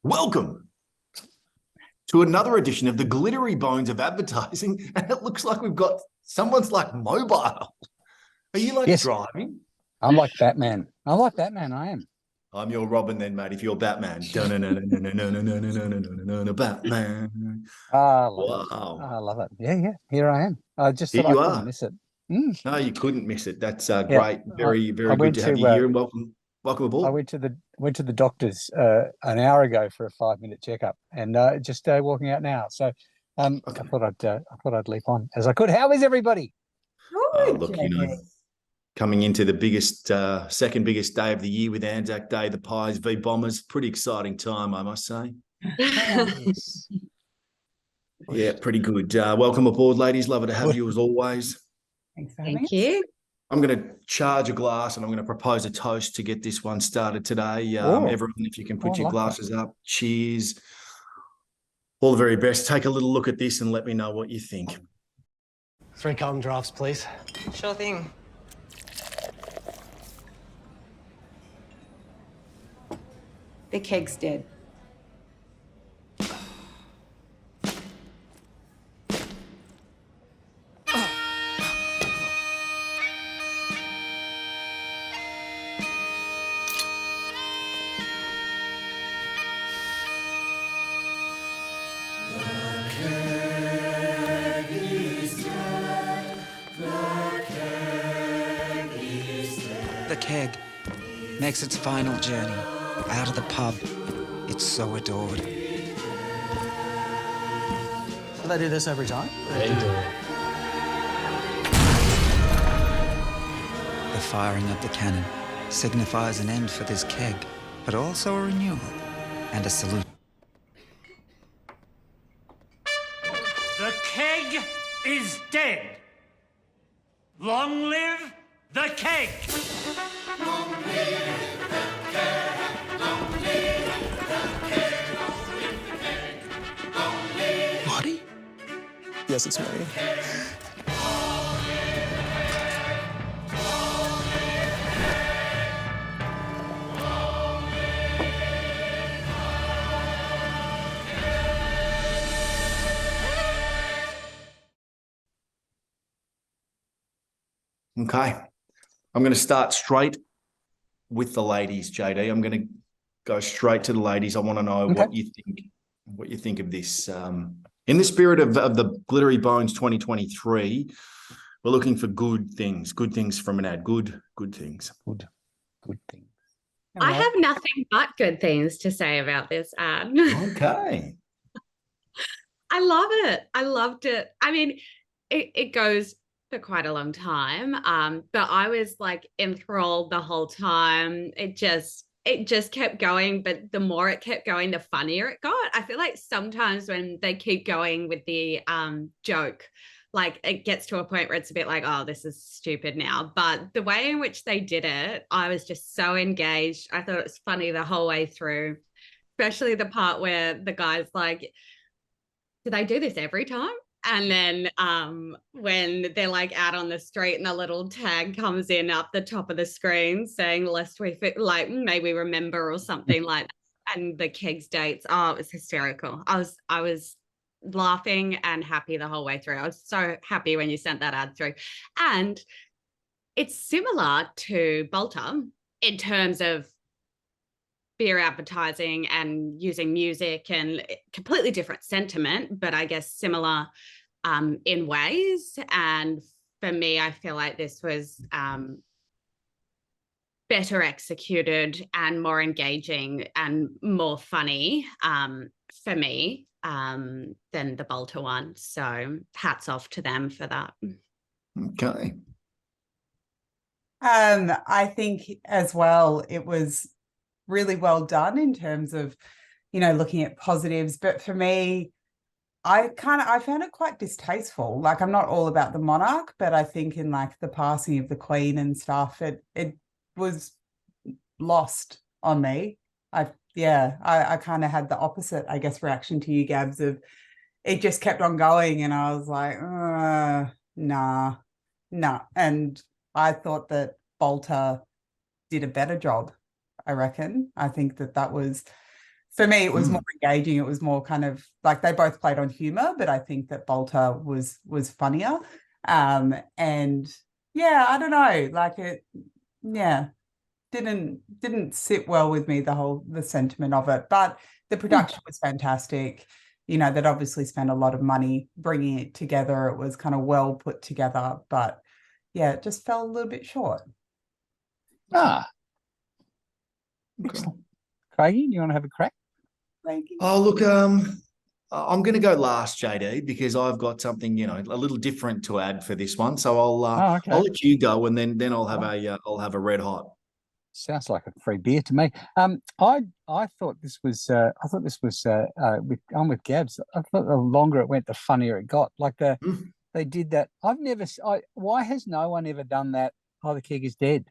Welcome to another edition of the glittery bones of advertising. And it looks like we've got someone's like mobile. Are you like Yes. driving? I'm like Batman. I like Batman. I am. I'm your Robin then, mate. If you're Batman. Batman. I love it. Wow. I love it. Yeah. Here I am. I just Here thought I you couldn't are. miss it. No, you couldn't miss it. That's Yeah. great. I, Very, I very good went to to have you here and welcome I aboard. went to the doctor's an hour ago for a 5-minute checkup, and just walking out now. So Okay. I thought I'd leap on as I could. How is everybody? Good, Look, Jamie. coming into the biggest, second biggest day of the year with Anzac Day, the Pies v Bombers. Pretty exciting time, I must say. Yes. Yeah, pretty good. Welcome aboard, ladies. Love to have you as always. Thanks for having Thank us. you. I'm going to charge a glass and I'm going to propose a toast to get this one started today. Oh. Everyone, if you can put I your like glasses up. Cheers. All the very best. Take a little look at this and let me know what you think. 3 Carlton drafts, please. Sure thing. The keg's dead. The keg makes its final journey out of the pub. It's so adored. Do they do this every time? They do. The firing of the cannon signifies an end for this keg, but also a renewal and a salute. The keg is dead. Long live the keg. Marty? Yes, it's me. Okay. I'm going to start straight with the ladies, JD. I'm going to go straight to the ladies. I want to know what you think of this. In the spirit of the Glittery Bones 2023, we're looking for good things from an ad. Good things. Good things. I have nothing but good things to say about this ad. Okay. I love it. I loved it. I mean, it goes for quite a long time, but I was like enthralled the whole time. It just kept going, but the more it kept going, the funnier it got. I feel like sometimes when they keep going with the joke, like it gets to a point where it's a bit like, oh, this is stupid now. But the way in which they did it, I was just so engaged. I thought it was funny the whole way through, especially the part where the guy's like, do they do this every time? And then when they're like out on the street and the little tag comes in up the top of the screen saying, lest we like maybe remember or something like that, and the kegs dates. Oh, it was hysterical. I was laughing and happy the whole way through. I was so happy when you sent that ad through. And it's similar to Bolter in terms of beer advertising and using music, and completely different sentiment, but I guess similar in ways. And for me, I feel like this was better executed and more engaging and more funny for me than the Bolter one. So hats off to them for that. Okay. I think as well, it was really well done in terms of, looking at positives. But for me, I found it quite distasteful. Like, I'm not all about the monarch, but I think in like the passing of the Queen and stuff, it was lost on me. I kind of had the opposite, I guess, reaction to you, Gabs, of it just kept on going, and I was like, nah. And I thought that Bolter did a better job, I reckon. I think that was for me, it was more engaging. It was more kind of like they both played on humor, but I think that Bolter was funnier. And yeah, I don't know, like it, yeah, didn't sit well with me, the sentiment of it, but the production was fantastic. You know, they'd obviously spent a lot of money bringing it together. It was kind of well put together, but yeah, it just fell a little bit short. Excellent. Craigie, do you want to have a crack? Craigie? Oh, look, I'm going to go last, JD, because I've got something, you know, a little different to add for this one. So I'll let you go, and then I'll have a red hot. Sounds like a free beer to me. I thought this was with Gabs. I thought the longer it went, the funnier it got. Like they did that. Why has no one ever done that? Oh, the keg is dead.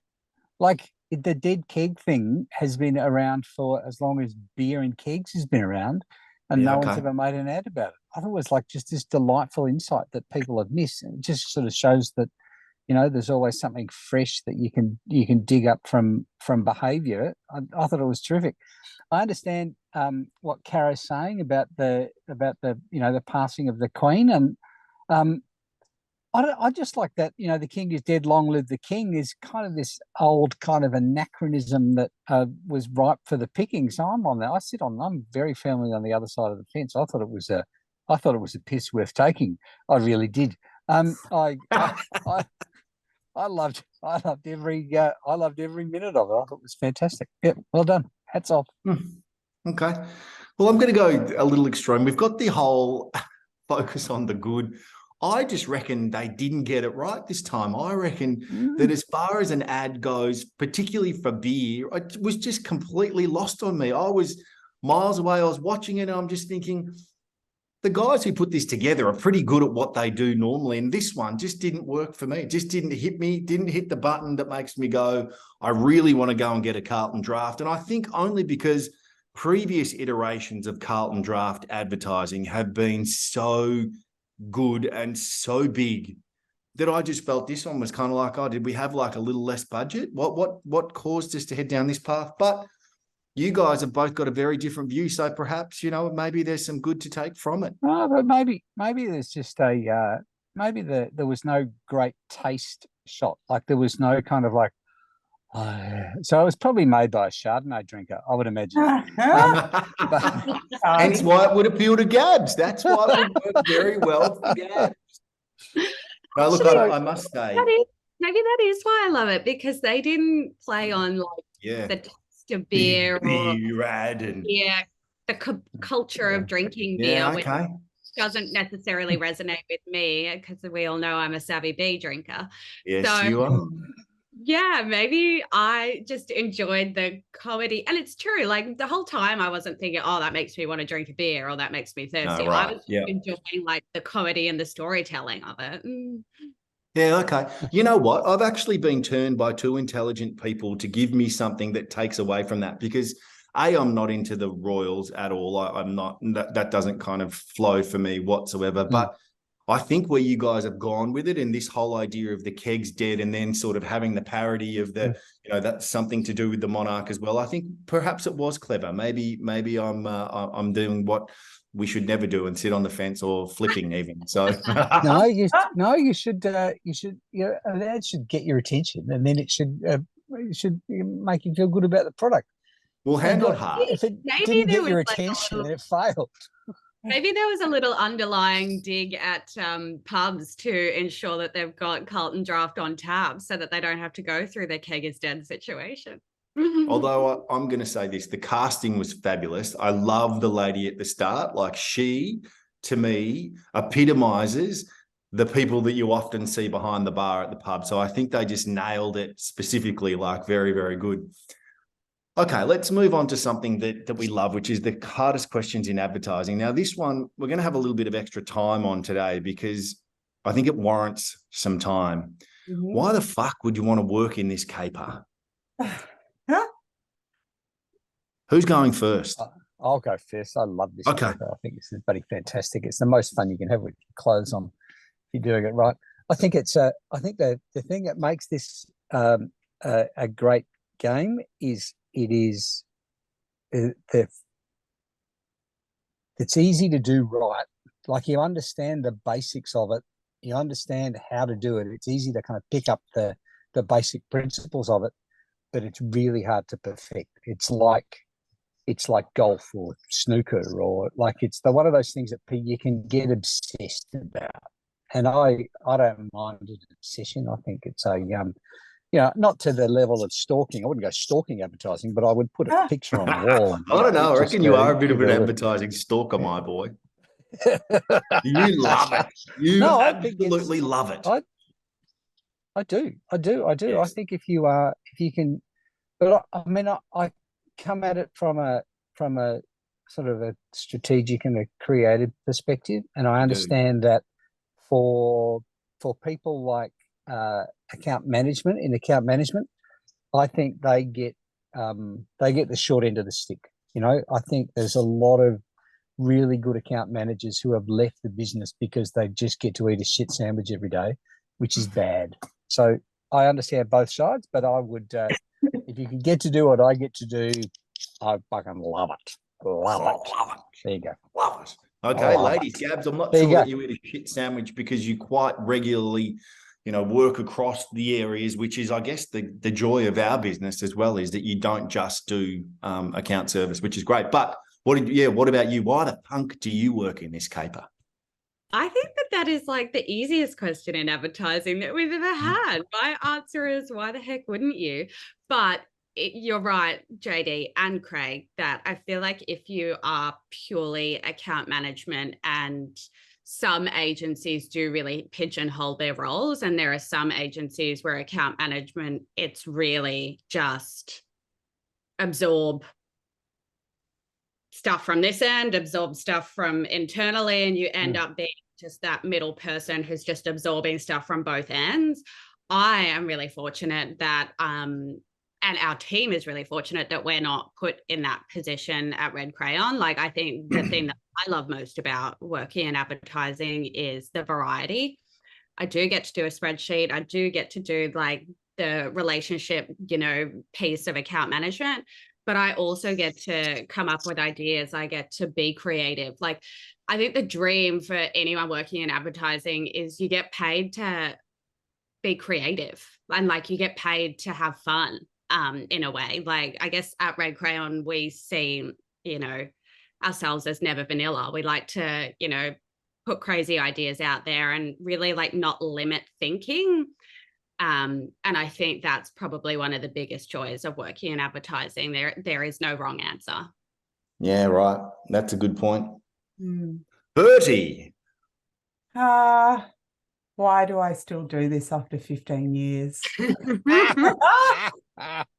Like the dead keg thing has been around for as long as beer and kegs has been around, and no one's ever made an ad about it. I thought it was like just this delightful insight that people have missed. And it just sort of shows that, you know, there's always something fresh that you can dig up from behaviour. I thought it was terrific. I understand what CARO's saying about the you know, the passing of the Queen, and I just like that, you know, the king is dead, long live the king is kind of this old kind of anachronism that was ripe for the picking. So I'm very firmly on the other side of the fence. I thought it was a piss worth taking. I really did. I loved every minute of it. I thought it was fantastic. Yep, well done. Hats off. Okay. Well, I'm going to go a little extreme. We've got the whole focus on the good. I just reckon they didn't get it right this time. I reckon that as far as an ad goes, particularly for beer, it was just completely lost on me. I was miles away. I was watching it, and I'm just thinking, the guys who put this together are pretty good at what they do normally, and this one just didn't work for me. It just didn't hit me, didn't hit the button that makes me go, I really want to go and get a Carlton Draft. And I think only because previous iterations of Carlton Draft advertising have been so good and so big that I just felt this one was kind of like, oh, did we have like a little less budget? What caused us to head down this path? But you guys have both got a very different view, so perhaps, you know, maybe there's some good to take from it. Oh, but maybe there's just there was no great taste shot. Like there was no kind of like, so it was probably made by a Chardonnay drinker, I would imagine. Hence why it would appeal to Gabs. That's why it would work very well for Gabs. No, look, I must say, maybe that is why I love it, because they didn't play on like the taste of beer or the culture of drinking beer, which doesn't necessarily resonate with me, because we all know I'm a savvy bee drinker. Yes, so, you are. Yeah, maybe I just enjoyed the comedy. And it's true, like the whole time I wasn't thinking, oh, that makes me want to drink a beer or that makes me thirsty. No, right. I was enjoying like the comedy and the storytelling of it. Yeah, okay. You know what? I've actually been turned by two intelligent people to give me something that takes away from that, because I'm not into the Royals at all. I'm not, that doesn't kind of flow for me whatsoever. But I think where you guys have gone with it, and this whole idea of the keg's dead, and then sort of having the parody of the, you know, that's something to do with the monarch as well. I think perhaps it was clever. Maybe I'm doing what we should never do and sit on the fence, or flipping even. So you should that should get your attention, and then it should make you feel good about the product. Well, hand on heart, if it didn't get your attention, then it failed. Maybe there was a little underlying dig at pubs to ensure that they've got Carlton Draft on tap, so that they don't have to go through their keg is dead situation. Although I'm going to say this, the casting was fabulous. I love the lady at the start. Like, she, to me, epitomizes the people that you often see behind the bar at the pub. So I think they just nailed it specifically, like very, very good. Okay, let's move on to something that we love, which is the hardest questions in advertising. Now, this one, we're going to have a little bit of extra time on today, because I think it warrants some time. Why the fuck would you want to work in this caper? Who's going first? I'll go first. I love this. Okay. Caper. I think this is bloody fantastic. It's the most fun you can have with your clothes on if you're doing it right. I think it's I think the thing that makes this a great game is it is the it's easy to do right. Like you understand the basics of it, you understand how to do it. It's easy to kind of pick up the basic principles of it, but it's really hard to perfect. It's like golf or snooker, or like it's one of those things that you can get obsessed about. And I don't mind an obsession. I think it's a not to the level of stalking. I wouldn't go stalking advertising, but I would put a picture on the wall. And, I don't know. I reckon you are a bit of an a advertising stalker, my boy. You love it. You absolutely love it. I do. Yes. I think if you can, but I come at it from a sort of a strategic and a creative perspective, and I understand that for people like account management, I think they get the short end of the stick. I think there's a lot of really good account managers who have left the business because they just get to eat a shit sandwich every day, which is bad. So I understand both sides, but I would, if you can get to do what I get to do, I fucking love it. Love it. There you go. Love it. Okay, ladies, Gabs, I'm not sure that you eat a shit sandwich because you quite regularly, work across the areas, which is, I guess, the joy of our business as well, is that you don't just do account service, which is great. But what about you? Why the punk do you work in this caper? I think that is like the easiest question in advertising that we've ever had. My answer is, why the heck wouldn't you? But you're right, JD and Craig, that I feel like if you are purely account management, and some agencies do really pigeonhole their roles, and there are some agencies where account management, it's really just absorb stuff from this end, absorb stuff from internally, and you end up being just that middle person who's just absorbing stuff from both ends. I am really fortunate that and our team is really fortunate that we're not put in that position at Red Crayon. Like, I think the thing that I love most about working in advertising is the variety. I do get to do a spreadsheet. I do get to do like the relationship, piece of account management, but I also get to come up with ideas. I get to be creative. Like, I think the dream for anyone working in advertising is you get paid to be creative, and like you get paid to have fun. In a way, like, I guess at Red Crayon, we see, ourselves as never vanilla. We like to, put crazy ideas out there and really like not limit thinking. And I think that's probably one of the biggest joys of working in advertising. There is no wrong answer. Yeah, right. That's a good point. Bertie. Why do I still do this after 15 years? Well,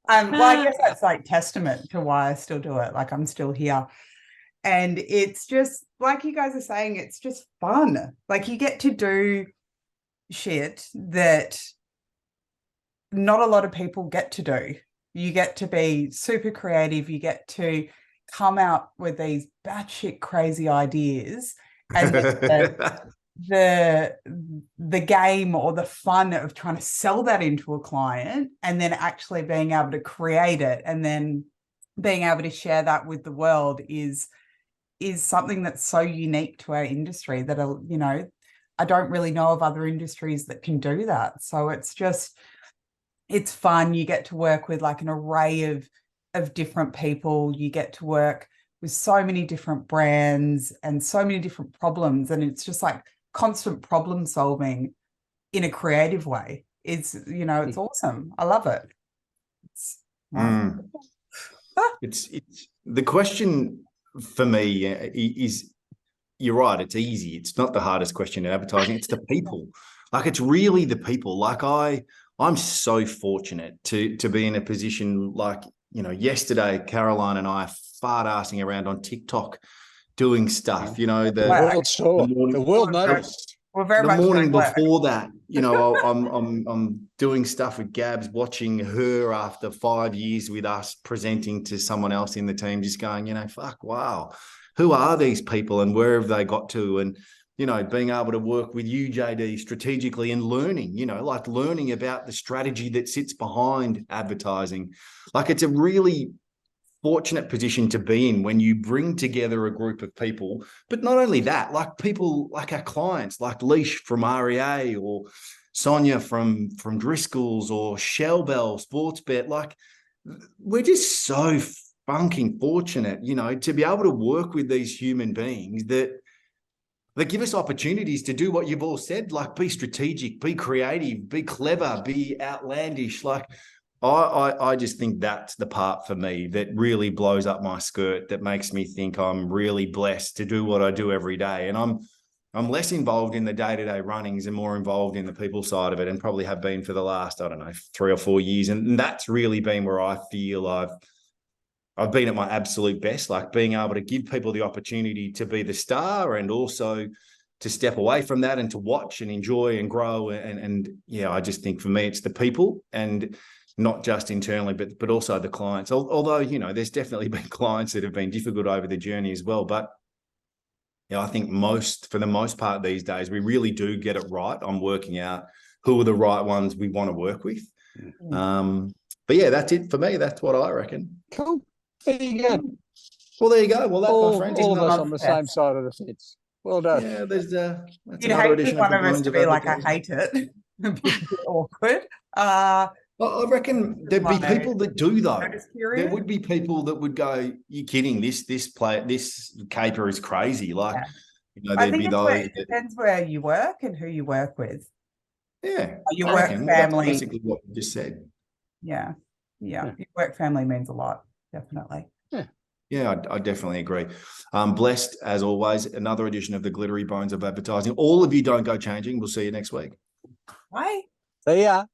I guess that's like testament to why I still do it. Like, I'm still here. And it's just, like you guys are saying, it's just fun. Like, you get to do shit that not a lot of people get to do. You get to be super creative. You get to come out with these batshit crazy ideas, and the game or the fun of trying to sell that into a client, and then actually being able to create it and then being able to share that with the world is something that's so unique to our industry that, I don't really know of other industries that can do that. So it's fun. You get to work with like an array of different people. You get to work with so many different brands and so many different problems. And it's just like constant problem solving in a creative way. It's awesome. I love it. It's the question for me is, you're right, it's easy. It's not the hardest question in advertising. It's the people. Like, it's really the people. Like, I'm so fortunate to be in a position like, yesterday, Caroline and I fart-assing around on TikTok doing stuff, the world saw, the world noticed. We're very the much morning before that, I'm doing stuff with Gabs, watching her after 5 years with us, presenting to someone else in the team, just going, fuck, wow, who are these people and where have they got to? And, being able to work with you, JD, strategically and learning, like learning about the strategy that sits behind advertising. Like, it's a really fortunate position to be in when you bring together a group of people, but not only that, like people like our clients, like Leash from REA or Sonia from Driscoll's or Shell Bell Sportsbet. Like, we're just so funking fortunate, you know, to be able to work with these human beings that give us opportunities to do what you've all said, like be strategic, be creative, be clever, be outlandish. Like, I just think that's the part for me that really blows up my skirt, that makes me think I'm really blessed to do what I do every day. And I'm less involved in the day-to-day runnings and more involved in the people side of it, and probably have been for the last, I don't know, 3 or 4 years. And that's really been where I feel I've been at my absolute best, like being able to give people the opportunity to be the star and also to step away from that and to watch and enjoy and grow. And yeah, I just think for me, it's the people, and not just internally, but also the clients. Although, you know, there's definitely been clients that have been difficult over the journey as well. But yeah, I think for the most part these days, we really do get it right on working out who are the right ones we want to work with. But yeah, that's it for me. That's what I reckon. Cool. There you go. Well, there you go. Well, that, my friends, all is of us another- on the same side of the fence. Well done. Yeah, that's You'd another hate edition for one the of us Bones to be like, I Advertising. hate it. It'd be a bit awkward. Well, I reckon there'd be people that do though. Notice There period. would be people that would go, "You kidding? This caper is crazy." Like, Yeah. you know, I there'd think be it's those. it depends where you work and who you work with. Yeah, Your I work reckon. Well, family. that's basically what you just said. Yeah. Your work family means a lot, definitely. Yeah, I definitely agree. Blessed as always. Another edition of the Glittery Bones of Advertising. All of you don't go changing. We'll see you next week. Bye. See ya.